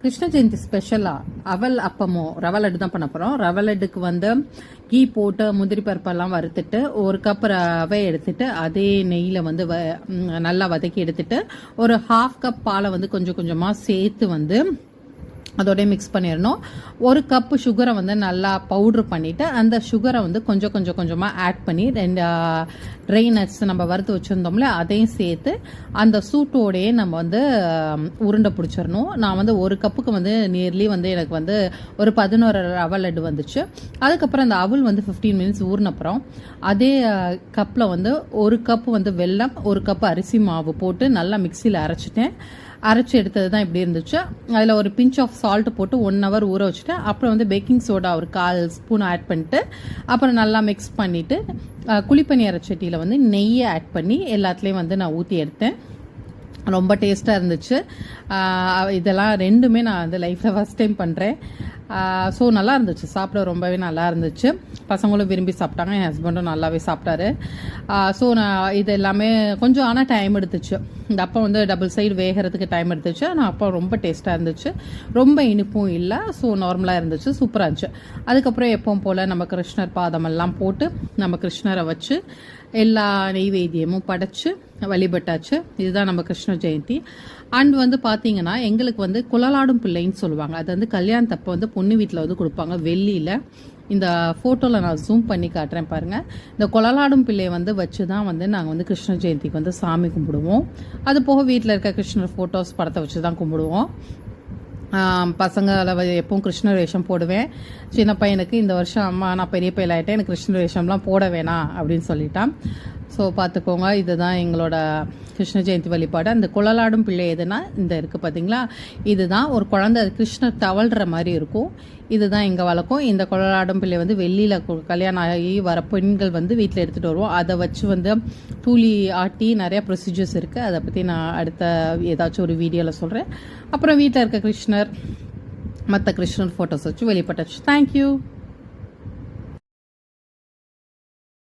கிருஷ்ண ஜெயந்தி ஸ்பெஷலாக அவல் அப்பமோ ரவை லட்டு தான் பண்ண போகிறோம். ரவை லட்டுக்கு வந்து கீ போட்டு முந்திரி பருப்பெல்லாம் வறுத்துட்டு ஒரு கப் ரவை எடுத்துட்டு அதே நெய்யில் வந்து நல்லா வதக்கி எடுத்துட்டு ஒரு 1/2 கப் பாலை வந்து கொஞ்சம் கொஞ்சமாக சேர்த்து வந்து அதோடய மிக்ஸ் பண்ணிடணும். ஒரு கப்பு சுகரை வந்து நல்லா பவுட்ரு பண்ணிவிட்டு அந்த சுகரை வந்து கொஞ்சம் கொஞ்சமாக ஆட் பண்ணி 2 ட்ரை நட்ஸ் நம்ம வறுத்து வச்சுருந்தோம்ல அதையும் சேர்த்து அந்த சூட்டோடையே நம்ம வந்து உருண்டை பிடிச்சிடணும். நான் வந்து ஒரு கப்புக்கு வந்து நியர்லி வந்து எனக்கு வந்து ஒரு 11 ரவை லட்டு வந்துச்சு. அதுக்கப்புறம் அந்த அவல் வந்து 15 மினிட்ஸ் ஊறினப்புறம் அதே கப்பில் வந்து ஒரு கப்பு வந்து வெல்லம், ஒரு கப்பு அரிசி மாவு போட்டு நல்லா மிக்சியில் அரைச்சி எடுத்தது தான் இப்படி இருந்துச்சு. அதில் ஒரு பிஞ்ச் ஆஃப் சால்ட் போட்டு 1 hour ஊற வச்சுட்டு அப்புறம் வந்து பேக்கிங் சோடா ஒரு 1/4 ஸ்பூன் ஆட் பண்ணிட்டு அப்புறம் நல்லா மிக்ஸ் பண்ணிவிட்டு குழிப்பணியார சட்டியில் வந்து நெய்யை ஆட் பண்ணி எல்லாத்துலேயும் வந்து நான் ஊற்றி எடுத்தேன். ரொம்ப டேஸ்ட்டாக இருந்துச்சு. இதெல்லாம் ரெண்டுமே நான் வந்து லைஃப்பில் ஃபஸ்ட் டைம் பண்ணுறேன். ஸோ நல்லா இருந்துச்சு, சாப்பிட ரொம்பவே நல்லா இருந்துச்சு. பசங்களும் விரும்பி சாப்பிட்டாங்க, என் ஹஸ்பண்டும் நல்லாவே சாப்பிட்டாரு. ஸோ நான் இது எல்லாமே கொஞ்சம் ஆனால் டைம் எடுத்துச்சு. இந்த அப்போ வந்து டபுள் சைடு வேகிறதுக்கு டைம் எடுத்துச்சு. ஆனால் அப்போ ரொம்ப டேஸ்ட்டாக இருந்துச்சு, ரொம்ப இனிப்பும் இல்லை. ஸோ நார்மலாக இருந்துச்சு, சூப்பராக இருந்துச்சு. அதுக்கப்புறம் எப்பவும் போல் நம்ம கிருஷ்ணர் பாதமெல்லாம் போட்டு நம்ம கிருஷ்ணரை வச்சு எல்லா நெய்வேத்தியமும் படைச்சு வழிபட்டாச்சு. இதுதான் நம்ம கிருஷ்ண ஜெயந்தி. அண்ட் வந்து பார்த்தீங்கன்னா எங்களுக்கு வந்து குழலாடும் பிள்ளைன்னு சொல்லுவாங்க. அது வந்து கல்யாணத்தப்போ வந்து பொண்ணு வீட்டில் வந்து கொடுப்பாங்க வெள்ளியில். இந்த ஃபோட்டோவில் நான் ஜூம் பண்ணி காட்டுறேன் பாருங்கள். இந்த குழலாடும் பிள்ளையை வந்து வச்சு தான் வந்து நாங்கள் வந்து கிருஷ்ண ஜெயந்திக்கு வந்து சாமி கும்பிடுவோம். அது போக வீட்டில் இருக்க கிருஷ்ணர் ஃபோட்டோஸ் படத்தை வச்சு தான் கும்பிடுவோம். பசங்களை எப்பவும் கிருஷ்ணர் வேஷம் போடுவேன். சின்ன பையனுக்கு இந்த வருஷம் அம்மா நான் பெரிய பையலாயிட்டேன், எனக்கு கிருஷ்ணர் வேஷம்லாம் போட வேணாம் அப்படின்னு சொல்லிட்டான். ஸோ பார்த்துக்கோங்க, இதுதான் எங்களோட கிருஷ்ண ஜெயந்தி வழிபாடு. அந்த குழலாடும் பிள்ளை எதுனா இந்த இருக்குது பார்த்தீங்களா, இதுதான் ஒரு குழந்தை கிருஷ்ணர் தவழ்கிற மாதிரி இருக்கும். இதுதான் எங்கள் வழக்கம். இந்த குழலாடும் பிள்ளை வந்து வெள்ளியில் கல்யாணம் ஆகி வர பெண்கள் வந்து வீட்டில் எடுத்துகிட்டு வருவோம். அதை வச்சு வந்து தூளி ஆட்டி நிறையா ப்ரொசீஜர்ஸ் இருக்குது. அதை பற்றி நான் அடுத்த ஏதாச்சும் ஒரு வீடியோவில் சொல்கிறேன். அப்புறம் வீட்டில் இருக்க கிருஷ்ணர் மற்ற கிருஷ்ணர் ஃபோட்டோஸ் வச்சு வெளிப்பட்டாச்சு. தேங்க்யூ.